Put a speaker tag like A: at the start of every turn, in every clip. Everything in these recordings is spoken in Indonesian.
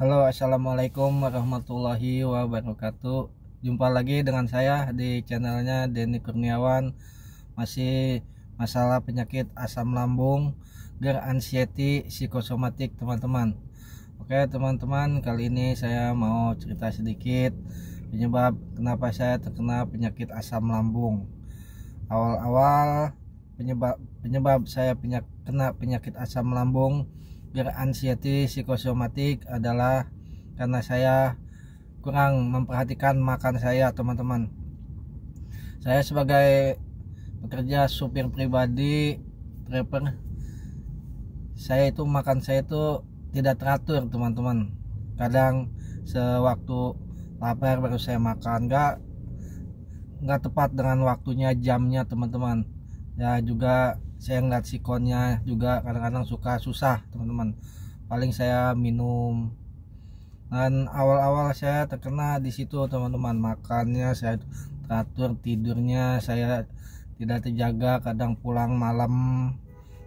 A: Halo, assalamualaikum warahmatullahi wabarakatuh. Jumpa lagi dengan saya di channelnya Denny Kurniawan. Masih masalah penyakit asam lambung, GERD, anxiety, psikosomatik, teman-teman. Oke, teman-teman, kali ini saya mau cerita sedikit penyebab kenapa saya terkena penyakit asam lambung. Awal-awal penyebab saya kena penyakit asam lambung, anxiety, psikosomatik adalah karena saya kurang memperhatikan makan saya, teman-teman. Saya sebagai pekerja supir pribadi, driver, makan saya itu tidak teratur, teman-teman. Kadang sewaktu lapar baru saya makan, nggak tepat dengan waktunya, jamnya, teman-teman. Ya, juga saya ngeliat sikonnya juga kadang-kadang suka susah, teman-teman. Paling saya minum. Dan awal-awal saya terkena di situ, teman-teman. Makannya saya teratur, tidurnya saya tidak terjaga, kadang pulang malam,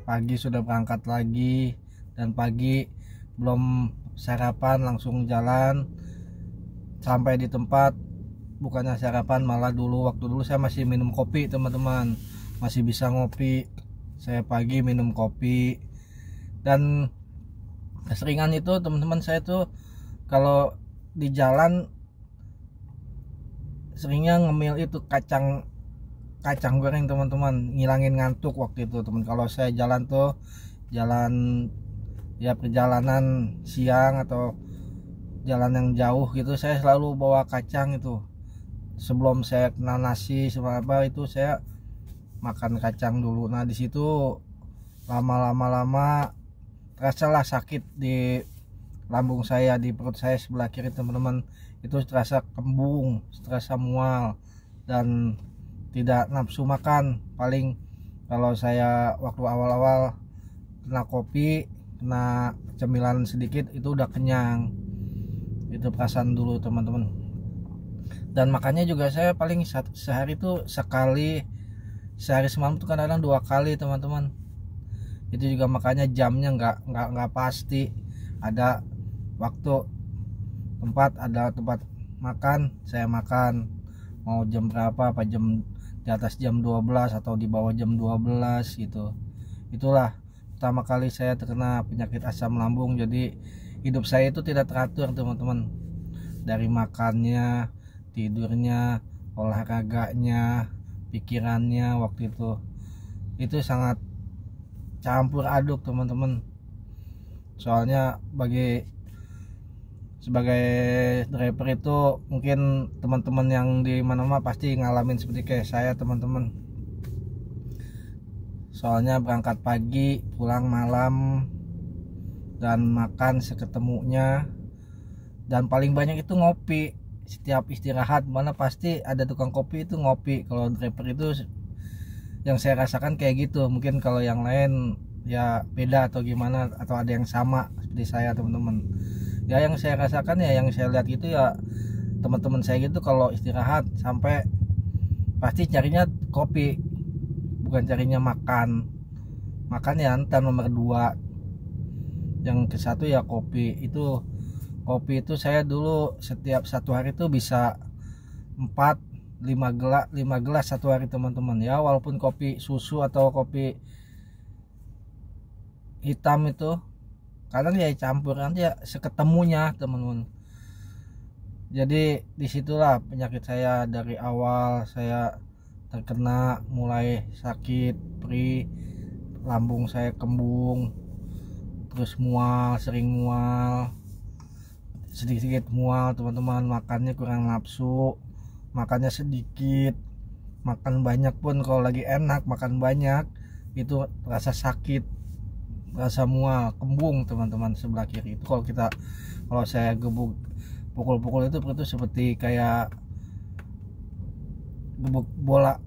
A: pagi sudah berangkat lagi, dan pagi belum sarapan langsung jalan. Sampai di tempat bukannya sarapan, malah waktu dulu saya masih minum kopi, teman-teman. Masih bisa ngopi, saya pagi minum kopi. Dan keseringan itu, teman-teman, saya tuh kalau di jalan seringnya ngemil itu kacang goreng, teman-teman, ngilangin ngantuk waktu itu, teman. Kalau saya jalan ya perjalanan siang atau jalan yang jauh gitu, saya selalu bawa kacang itu. Sebelum saya kena nasi sama apa itu, saya makan kacang dulu. Nah, di situ lama terasalah sakit di lambung saya, di perut saya sebelah kiri, teman-teman. Itu terasa kembung, terasa mual, dan tidak nafsu makan. Paling kalau saya waktu awal-awal kena kopi, kena cemilan sedikit, itu udah kenyang. Itu perasaan dulu, teman-teman. Dan makannya juga saya paling sehari itu sekali, sehari semalam tuh kadang-kadang 2 kali, teman-teman. Itu juga makanya jamnya nggak pasti. Ada waktu ada tempat makan, saya makan mau jam berapa, apa jam di atas jam 12 atau di bawah jam 12 gitu. Itulah pertama kali saya terkena penyakit asam lambung. Jadi hidup saya itu tidak teratur, teman-teman. Dari makannya, tidurnya, olahraganya, pikirannya waktu itu sangat campur aduk, teman-teman. Soalnya sebagai driver itu mungkin teman-teman yang di mana-mana pasti ngalamin seperti kayak saya, teman-teman. Soalnya berangkat pagi, pulang malam, dan makan seketemunya. Dan paling banyak itu ngopi. Setiap istirahat mana pasti ada tukang kopi, itu ngopi. Kalau driver itu yang saya rasakan kayak gitu. Mungkin kalau yang lain ya beda atau gimana, atau ada yang sama seperti saya, teman-teman. Ya, yang saya rasakan, ya yang saya lihat gitu, ya teman-teman saya gitu kalau istirahat sampai pasti carinya kopi, bukan carinya makan ya entar nomor 2. Yang ke satu ya kopi itu saya dulu setiap satu hari itu bisa 5 gelas satu hari, teman-teman. Ya, walaupun kopi susu atau kopi hitam itu kadang ya campur, nanti ya seketemunya, teman-teman. Jadi disitulah penyakit saya dari awal saya terkena, mulai sakit perih, lambung saya kembung, terus mual, sering mual, sedikit mual, teman-teman. Makannya kurang nafsu, makannya sedikit. Makan banyak pun kalau lagi enak makan banyak itu rasa sakit, rasa mual, kembung, teman-teman, sebelah kiri itu. Kalau saya gebuk, pukul-pukul itu seperti kayak gebuk bola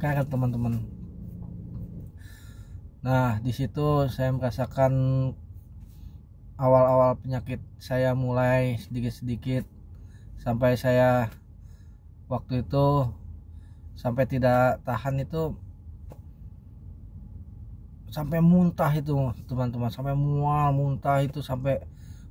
A: karet, teman-teman. Nah, di situ saya merasakan awal-awal penyakit saya mulai sedikit-sedikit, sampai saya waktu itu sampai tidak tahan itu, sampai muntah itu, teman-teman. Sampai mual, muntah itu, sampai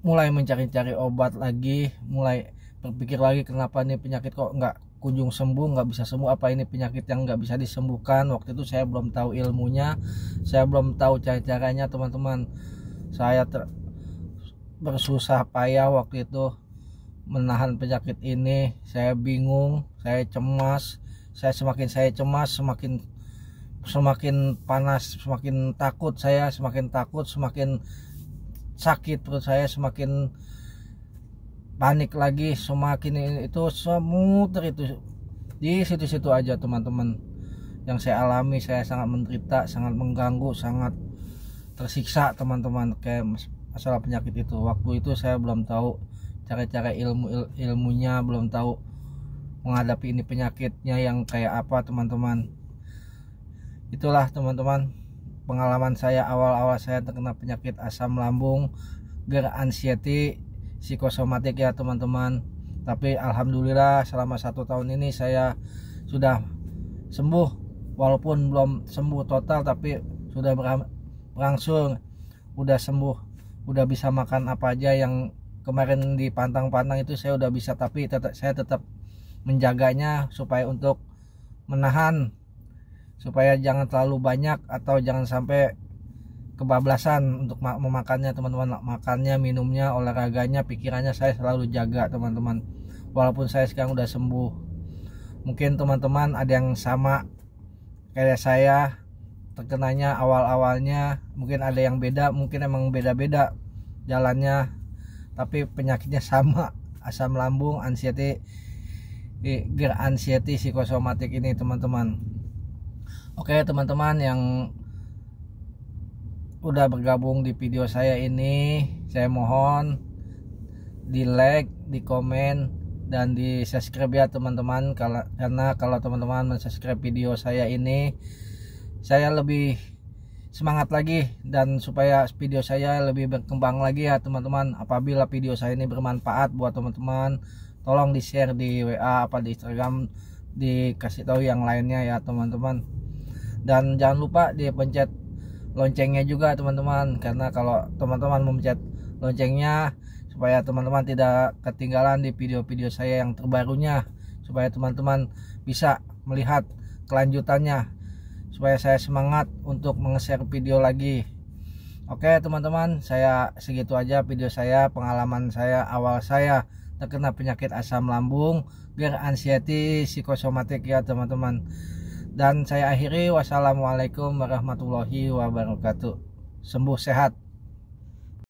A: mulai mencari-cari obat lagi, mulai berpikir lagi kenapa nih penyakit kok nggak kunjung sembuh, nggak bisa sembuh, apa ini penyakit yang nggak bisa disembuhkan. Waktu itu saya belum tahu ilmunya, saya belum tahu cara-caranya teman-teman. Saya bersusah payah waktu itu menahan penyakit ini. Saya bingung, saya cemas, semakin saya cemas semakin panas, semakin takut saya, semakin takut, semakin sakit perut saya, semakin panik lagi, semakin itu semuter itu di situ-situ aja teman-teman yang saya alami. Saya sangat menderita, sangat mengganggu, sangat tersiksa teman-teman kayak masalah penyakit itu. Waktu itu saya belum tahu cara-cara ilmunya, belum tahu menghadapi ini penyakitnya yang kayak apa teman-teman. Itulah teman-teman pengalaman saya awal-awal saya terkena penyakit asam lambung, GERD anxiety, psikosomatik ya teman-teman. Tapi alhamdulillah selama 1 tahun ini saya sudah sembuh, walaupun belum sembuh total tapi sudah berangsur, udah sembuh, udah bisa makan apa aja yang kemarin dipantang-pantang itu saya udah bisa. Tapi saya tetap menjaganya supaya untuk menahan, supaya jangan terlalu banyak atau jangan sampai kebablasan untuk memakannya teman-teman. Makannya, minumnya, olahraganya, pikirannya saya selalu jaga teman-teman. Walaupun saya sekarang udah sembuh, mungkin teman-teman ada yang sama kayak saya terkenanya awal-awalnya, mungkin ada yang beda, mungkin emang beda-beda jalannya, tapi penyakitnya sama, asam lambung, anxiety, GERD anxiety, psikosomatik ini teman-teman. Oke teman-teman yang udah bergabung di video saya ini, saya mohon di like, di komen, dan di subscribe ya teman-teman. Karena kalau teman-teman mensubscribe video saya ini, saya lebih semangat lagi, dan supaya video saya lebih berkembang lagi ya teman-teman. Apabila video saya ini bermanfaat buat teman-teman, tolong di share di WA apa di Instagram, dikasih tahu yang lainnya ya teman-teman. Dan jangan lupa dipencet loncengnya juga teman-teman, karena kalau teman-teman memencet loncengnya supaya teman-teman tidak ketinggalan di video-video saya yang terbarunya, supaya teman-teman bisa melihat kelanjutannya, supaya saya semangat untuk nge-share video lagi. Oke teman-teman, saya segitu aja video saya, pengalaman saya awal saya terkena penyakit asam lambung, GERD anxiety, psikosomatik ya teman-teman. Dan saya akhiri, wassalamualaikum warahmatullahi wabarakatuh. Sembuh sehat.